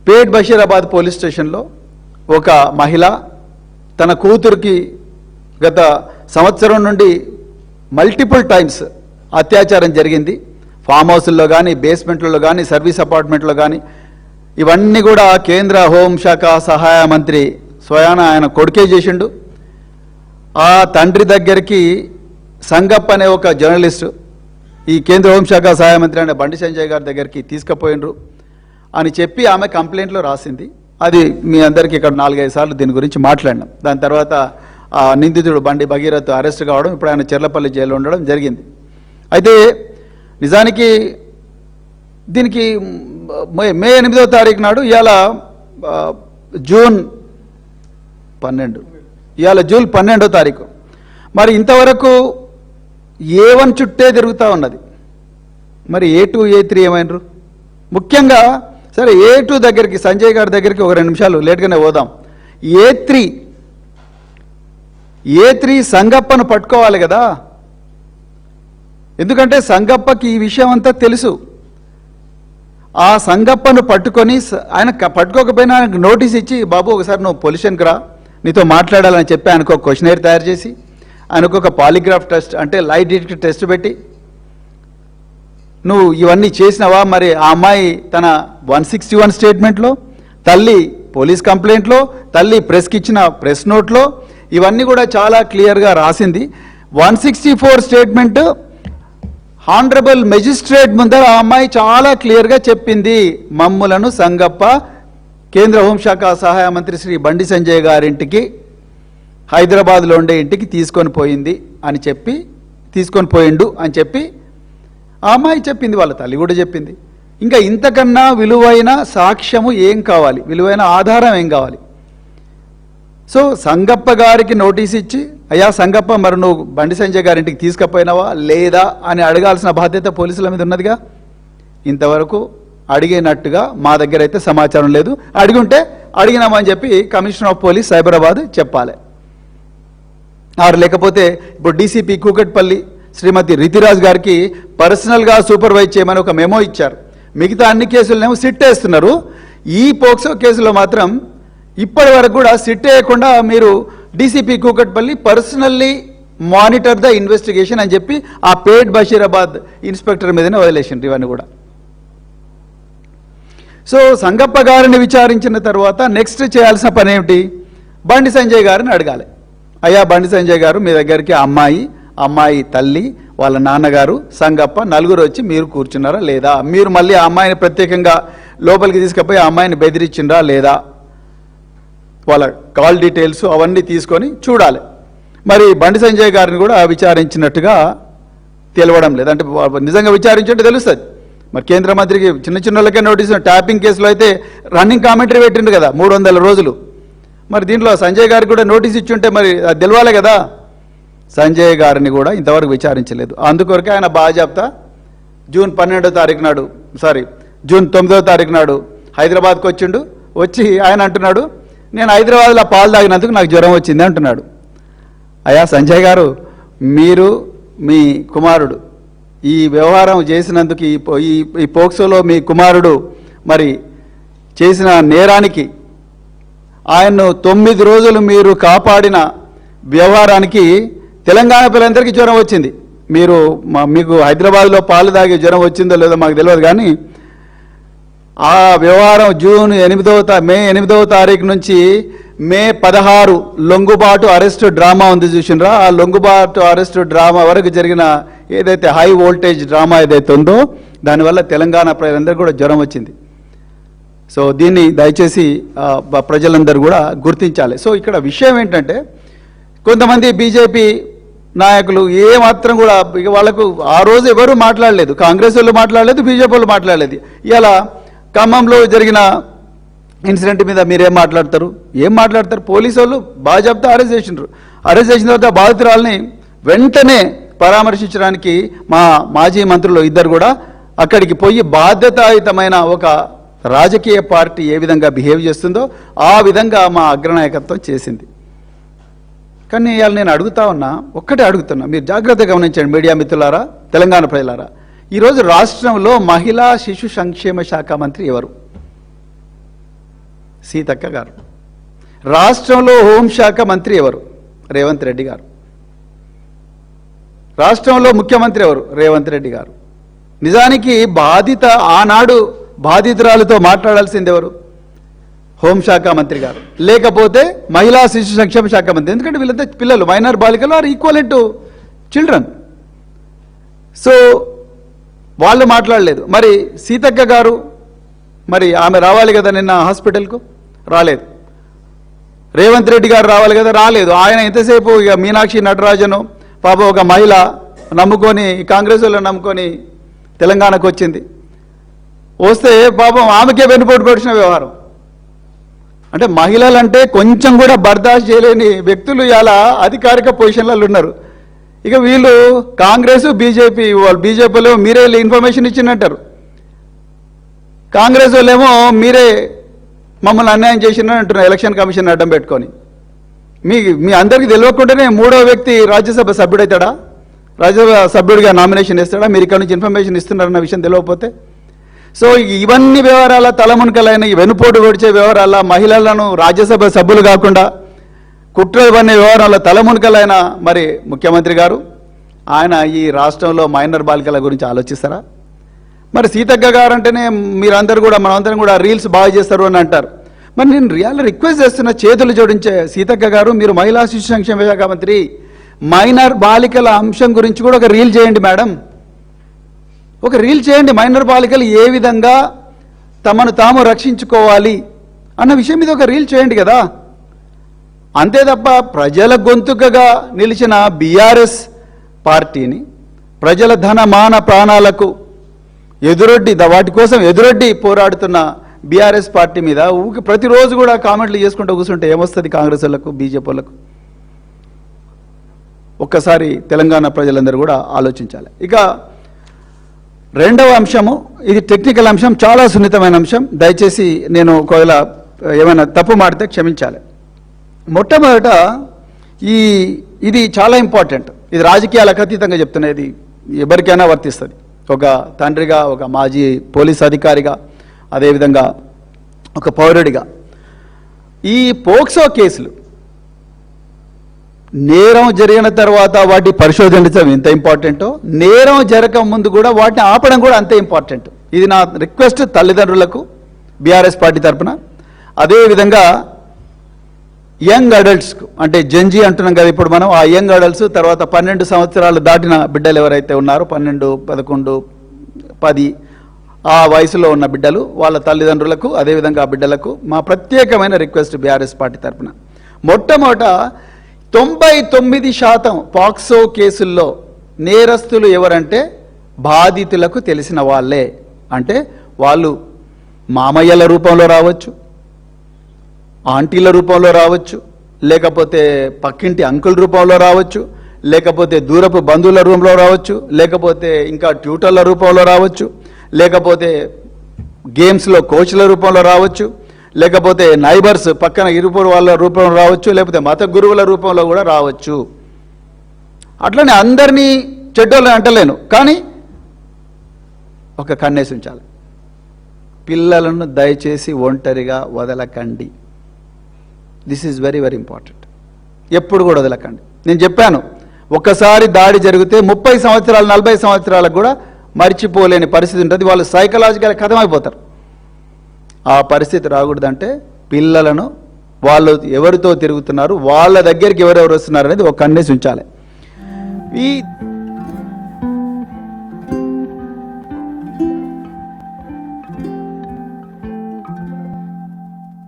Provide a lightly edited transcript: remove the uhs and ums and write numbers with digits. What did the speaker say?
పేట్ Basheerabad police స్టేషన్లో ఒక మహిళ తన కూతురికి గత సంవత్సరం నుండి మల్టిపుల్ టైమ్స్ అత్యాచారం జరిగింది. ఫామ్ హౌస్ల్లో కానీ, బేస్మెంట్లలో కానీ, సర్వీస్ అపార్ట్మెంట్లో కానీ, ఇవన్నీ కూడా కేంద్ర హోంశాఖ సహాయ మంత్రి స్వయాన ఆయన కొడుకే చేసిండు. ఆ తండ్రి దగ్గరికి సంగప్ప అనే ఒక జర్నలిస్టు ఈ కేంద్ర హోంశాఖ సహాయ మంత్రి అనే బండి సంజయ్ గారి దగ్గరికి తీసుకుపోయినరు అని చెప్పి ఆమె కంప్లైంట్లో రాసింది. అది మీ అందరికీ ఇక్కడ 4-5 సార్లు దీని గురించి మాట్లాడినాం. దాని తర్వాత ఆ నిందితుడు బండి భగీరథ్ అరెస్ట్ కావడం, ఇప్పుడు ఆయన చెర్లపల్లి జైల్లో ఉండడం జరిగింది. అయితే నిజానికి దీనికి మే 8వ తారీఖు నాడు ఇవాళ జూన్ 12వ తారీఖు. మరి ఇంతవరకు A1 చుట్టే తిరుగుతూ ఉన్నది. మరి A2, A3 ఏమైనరు? ముఖ్యంగా సరే A2 దగ్గరికి, సంజయ్ గారి దగ్గరికి ఒక 2 నిమిషాలు లేట్గానే పోదాం. A3 సంగప్పను పట్టుకోవాలి కదా. ఎందుకంటే సంగప్పకి ఈ విషయం అంతా తెలుసు. ఆ సంగప్పను పట్టుకొని ఆయన పట్టుకోకపోయినా ఆయనకు నోటీస్ ఇచ్చి, బాబు ఒకసారి నువ్వు పొల్యూషన్కి రా, నీతో మాట్లాడాలని చెప్పి ఆయనకు ఒక క్వశ్చనైర్ తయారు చేసి, ఆయనకు ఒక పాలిగ్రాఫ్ టెస్ట్ అంటే లైట్ డిటెక్టర్ టెస్ట్ పెట్టి, నువ్వు ఇవన్నీ చేసినావా? మరి ఆ అమ్మాయి తన 161 స్టేట్మెంట్లో, తల్లి పోలీస్ కంప్లైంట్లో, తల్లి ప్రెస్కి ఇచ్చిన ప్రెస్ నోట్లో ఇవన్నీ కూడా చాలా క్లియర్గా రాసింది. 164 స్టేట్మెంట్ హానరబుల్ మెజిస్ట్రేట్ ముందర ఆ అమ్మాయి చాలా క్లియర్గా చెప్పింది, మమ్ములను సంగప్ప కేంద్ర హోంశాఖ సహాయ మంత్రి శ్రీ బండి సంజయ్ గారింటికి, హైదరాబాద్లో ఉండే ఇంటికి తీసుకొని పోయిండు అని చెప్పి ఆ అమ్మాయి చెప్పింది, వాళ్ళ తల్లి కూడా చెప్పింది. ఇంకా ఇంతకన్నా విలువైన సాక్ష్యము ఏం కావాలి, విలువైన ఆధారం ఏం కావాలి? సో సంగప్ప గారికి నోటీస్ ఇచ్చి, అయ్యా సంగప్ప మరి నువ్వు బండి సంజయ్ గారింటికి తీసుకుపోయినావా లేదా అని అడగాల్సిన బాధ్యత పోలీసుల మీద ఉన్నదిగా. ఇంతవరకు అడిగినట్టుగా మా దగ్గర అయితే సమాచారం లేదు. అడిగుంటే అడిగినామని చెప్పి కమిషనర్ ఆఫ్ పోలీస్ సైబరాబాద్ చెప్పాలి. లేకపోతే ఇప్పుడు డీసీపీ కూకట్పల్లి శ్రీమతి రితిరాజ్ గారికి పర్సనల్గా సూపర్వైజ్ చేయమని ఒక మెమో ఇచ్చారు. మిగతా అన్ని కేసులనేమో సిట్ వేస్తున్నారు. ఈ పోక్సో కేసులో మాత్రం ఇప్పటి వరకు కూడా సిట్ వేయకుండా మీరు DCP Kukatpally personally monitor the investigation అని చెప్పి ఆ పేట్ బషీరాబాద్ ఇన్స్పెక్టర్ మీదనే వదిలేసిండ్రు ఇవన్నీ కూడా. సో సంగప్ప గారిని విచారించిన తర్వాత నెక్స్ట్ చేయాల్సిన పని ఏమిటి? బండి సంజయ్ గారిని అడగాలి. అయ్యా బండి సంజయ్ గారు, మీ దగ్గరికి అమ్మాయి తల్లి, వాళ్ళ నాన్నగారు, సంగప్ప నలుగురు వచ్చి మీరు కూర్చున్నారా లేదా? మీరు మళ్ళీ ఆ అమ్మాయిని ప్రత్యేకంగా లోపలికి తీసుకుపోయి ఆ అమ్మాయిని బెదిరించిండ్రా లేదా? వాళ్ళ కాల్ డీటెయిల్స్ అవన్నీ తీసుకొని చూడాలి. మరి బండి సంజయ్ గారిని కూడా విచారించినట్టుగా తెలవడం లేదు. అంటే నిజంగా విచారించుంటే తెలుస్తుంది. మరి కేంద్ర మంత్రికి చిన్న వాళ్ళకే నోటీస్, ట్యాపింగ్ కేసులో అయితే రన్నింగ్ కామెంటరీ పెట్టిండు కదా 300 రోజులు. మరి దీంట్లో సంజయ్ గారికి కూడా నోటీస్ ఇచ్చుంటే మరి అది తెలవాలి కదా. సంజయ్ గారిని కూడా ఇంతవరకు విచారించలేదు. అందుకొరకే ఆయన బాజాప్తా జూన్ 9వ తారీఖు నాడు హైదరాబాద్కి వచ్చిండు. వచ్చి ఆయన అంటున్నాడు, నేను హైదరాబాద్లో పాలు తాగినందుకు నాకు జ్వరం వచ్చింది అంటున్నాడు. అయ్యా సంజయ్ గారు, మీరు మీ కుమారుడు ఈ వ్యవహారం చేసినందుకు, ఈ పోక్సోలో మీ కుమారుడు మరి చేసిన నేరానికి ఆయన్ను 9 రోజులు మీరు కాపాడిన వ్యవహారానికి తెలంగాణ పిల్లలందరికీ జ్వరం వచ్చింది. మీకు హైదరాబాద్లో పాలు తాగి జ్వరం వచ్చిందో లేదో మాకు తెలియదు, కానీ ఆ వ్యవహారం మే 8వ తారీఖు నుంచి మే 16 లొంగుబాటు అరెస్టు డ్రామా ఉంది చూసినరా. ఆ లొంగుబాటు అరెస్టు డ్రామా వరకు జరిగిన ఏదైతే హై వోల్టేజ్ డ్రామా ఏదైతే ఉందో దానివల్ల తెలంగాణ ప్రజలందరికీ కూడా జ్వరం వచ్చింది. సో దీన్ని దయచేసి ప్రజలందరూ కూడా గుర్తించాలి. సో ఇక్కడ విషయం ఏంటంటే, కొంతమంది బీజేపీ నాయకులు ఏమాత్రం కూడా ఇక వాళ్ళకు ఆ రోజు ఎవరు మాట్లాడలేదు, కాంగ్రెస్ వాళ్ళు మాట్లాడలేదు, బీజేపీ వాళ్ళు మాట్లాడలేదు. ఇలా ఖమ్మంలో జరిగిన ఇన్సిడెంట్ మీద మీరేం మాట్లాడతారు? పోలీసు వాళ్ళు బాజాప్తా అరెస్ట్ చేసినారు. అరెస్ట్ చేసిన తర్వాత బాధితురాలని వెంటనే పరామర్శించడానికి మా మాజీ మంత్రులు ఇద్దరు కూడా అక్కడికి పోయి బాధ్యతాయుతమైన ఒక రాజకీయ పార్టీ ఏ విధంగా బిహేవ్ చేస్తుందో ఆ విధంగా మా అగ్రనాయకత్వం చేసింది. కానీ ఇవాళ నేను ఒక్కటే అడుగుతున్నా, మీరు జాగ్రత్తగా గమనించండి మీడియా మిత్రులారా, తెలంగాణ ప్రజలారా. ఈరోజు రాష్ట్రంలో మహిళా శిశు సంక్షేమ శాఖ మంత్రి ఎవరు? సీతక్క గారు. రాష్ట్రంలో హోంశాఖ మంత్రి ఎవరు? రేవంత్ రెడ్డి గారు. రాష్ట్రంలో ముఖ్యమంత్రి ఎవరు? రేవంత్ రెడ్డి గారు. నిజానికి ఆనాడు బాధితురాలతో మాట్లాడాల్సింది ఎవరు? హోంశాఖ మంత్రి గారు, లేకపోతే మహిళా శిశు సంక్షేమ శాఖ మంత్రి. ఎందుకంటే వీళ్ళంతా పిల్లలు, మైనర్ బాలికలు are equal to children. So వాళ్ళు మాట్లాడలేదు. మరి సీతక్క గారు, మరి ఆమె రావాలి కదా నిన్న హాస్పిటల్కు, రాలేదు. రేవంత్ రెడ్డి గారు రావాలి కదా, రాలేదు. ఆయన ఎంతసేపు ఇక మీనాక్షి నటరాజను పాప ఒక మహిళ నమ్ముకొని, కాంగ్రెస్ వాళ్ళు నమ్ముకొని తెలంగాణకు వచ్చింది. వస్తే పాపం ఆమెకే వెన్నుపోటు పొడిచిన వ్యవహారం. అంటే మహిళలంటే కొంచెం కూడా బర్దాష్ చేయలేని వ్యక్తులు ఇలా అధికారిక పొజిషన్లలో ఉన్నారు. ఇక వీళ్ళు కాంగ్రెస్ బీజేపీ, వాళ్ళు బీజేపీలో మీరే ఇన్ఫర్మేషన్ ఇచ్చిందంటారు, కాంగ్రెస్ వాళ్ళేమో మీరే మమ్మల్ని అన్యాయం చేసినారు అంటున్నారు ఎలక్షన్ కమిషన్ అడ్డం పెట్టుకొని. మీ అందరికీ తెలియకుండానే మూడో వ్యక్తి రాజ్యసభ సభ్యుడవుతాడా? రాజ్యసభ సభ్యుడిగా నామినేషన్ ఇస్తాడా? మీరు ఇక్కడ నుంచి ఇన్ఫర్మేషన్ ఇస్తున్నారన్న విషయం తెలియకపోతే. సో ఇవన్నీ వ్యవహారాల తలమునకలైన వెనుపోటు పొడిచే వ్యవహారాల మహిళలను రాజ్యసభ సభ్యులు కాకుండా కుట్రలు పన్నే వ్యవహారాల తలమునకలైన మరి ముఖ్యమంత్రి గారు, ఆయన ఈ రాష్ట్రంలో మైనర్ బాలికల గురించి ఆలోచిస్తారా? మరి సీతక్క గారు అంటేనే మీరందరూ కూడా, మనందరం కూడా రీల్స్ బాగా చేస్తారు అని అంటారు. మరి నేను రిక్వెస్ట్ చేస్తున్న, చేతులు జోడించే సీతక్క గారు, మీరు మహిళా శిశు సంక్షేమ శాఖ మంత్రి, మైనర్ బాలికల అంశం గురించి కూడా ఒక రీల్ చేయండి మేడం, ఒక రీల్ చేయండి. మైనర్ బాలికలు ఏ విధంగా తమను తాము రక్షించుకోవాలి అన్న విషయం మీద ఒక రీల్ చేయండి కదా. అంతే తప్ప ప్రజల గొంతుకగా నిలిచిన బీఆర్ఎస్ పార్టీని, ప్రజల ధన మాన ప్రాణాలకు ఎదురొడ్డి, వాటి కోసం ఎదురొడ్డి పోరాడుతున్న బీఆర్ఎస్ పార్టీ మీద ప్రతిరోజు కూడా కామెంట్లు చేసుకుంటూ కూర్చుంటే ఏమొస్తుంది కాంగ్రెస్ వాళ్ళకు, బీజేపీ వాళ్ళకు? ఒక్కసారి తెలంగాణ ప్రజలందరూ కూడా ఆలోచించాలి. ఇక రెండవ అంశము, ఇది టెక్నికల్ అంశం, చాలా సున్నితమైన అంశం. దయచేసి నేను ఒకవేళ ఏమైనా తప్పు మాడితే క్షమించాలి. మొట్టమొదట ఇది చాలా ఇంపార్టెంట్. ఇది రాజకీయాలకు అతీతంగా చెప్తున్నా, ఇది ఎవరికైనా వర్తిస్తుంది. ఒక తండ్రిగా, ఒక మాజీ పోలీస్ అధికారిగా, అదేవిధంగా ఒక పౌరుడిగా, ఈ పోక్సో కేసులు నేరం జరిగిన తర్వాత వాటి పరిశోధించడం ఎంత ఇంపార్టెంటో, నేరం జరగక ముందు కూడా వాటిని ఆపడం కూడా అంతే ఇంపార్టెంట్. ఇది నా రిక్వెస్ట్ తల్లిదండ్రులకు బీఆర్ఎస్ పార్టీ తరఫున. అదేవిధంగా యంగ్ అడల్ట్స్కు, అంటే జెన్జీ అంటున్నాం కదా ఇప్పుడు మనం, ఆ యంగ్ అడల్ట్స్, తర్వాత 12 సంవత్సరాలు దాటిన బిడ్డలు ఎవరైతే ఉన్నారో, 12, 11, 10 ఆ వయసులో ఉన్న బిడ్డలు, వాళ్ళ తల్లిదండ్రులకు, అదేవిధంగా ఆ బిడ్డలకు మా ప్రత్యేకమైన రిక్వెస్ట్ బీఆర్ఎస్ పార్టీ తరఫున. మొట్టమొదట 99% పాక్సో కేసుల్లో నేరస్తులు ఎవరంటే బాధితులకు తెలిసిన వాళ్ళే. అంటే వాళ్ళు మామయ్యల రూపంలో రావచ్చు, ఆంటీల రూపంలో రావచ్చు, లేకపోతే పక్కింటి అంకుల్ రూపంలో రావచ్చు, లేకపోతే దూరపు బంధువుల రూపంలో రావచ్చు, లేకపోతే ఇంకా ట్యూటర్ల రూపంలో రావచ్చు, లేకపోతే గేమ్స్లో కోచ్ల రూపంలో రావచ్చు, లేకపోతే నైబర్స్ పక్కన ఇరుపూరు వాళ్ళ రూపంలో రావచ్చు, లేకపోతే మత గురువుల రూపంలో కూడా రావచ్చు. అట్లనే అందరినీ చెడ్డోళ్ళని అంటలేను, కానీ ఒక కన్నేసి ఉంచాలి. పిల్లలను దయచేసి ఒంటరిగా వదలకండి. This is very very important. ఎప్పుడు కూడా వదలకండి. నేను చెప్పాను, ఒక్కసారి దాడి జరిగితే 30 సంవత్సరాలు 40 సంవత్సరాలకు కూడా మర్చిపోలేని పరిస్థితి ఉంటుంది. వాళ్ళు సైకలాజికల్ కథమైపోతారు. ఆ పరిస్థితి రాకూడదంటే పిల్లలను, వాళ్ళు ఎవరితో తిరుగుతున్నారు, వాళ్ళ దగ్గరికి ఎవరెవరు వస్తున్నారు అనేది ఒక కన్నేసి ఉంచాలి. ఈ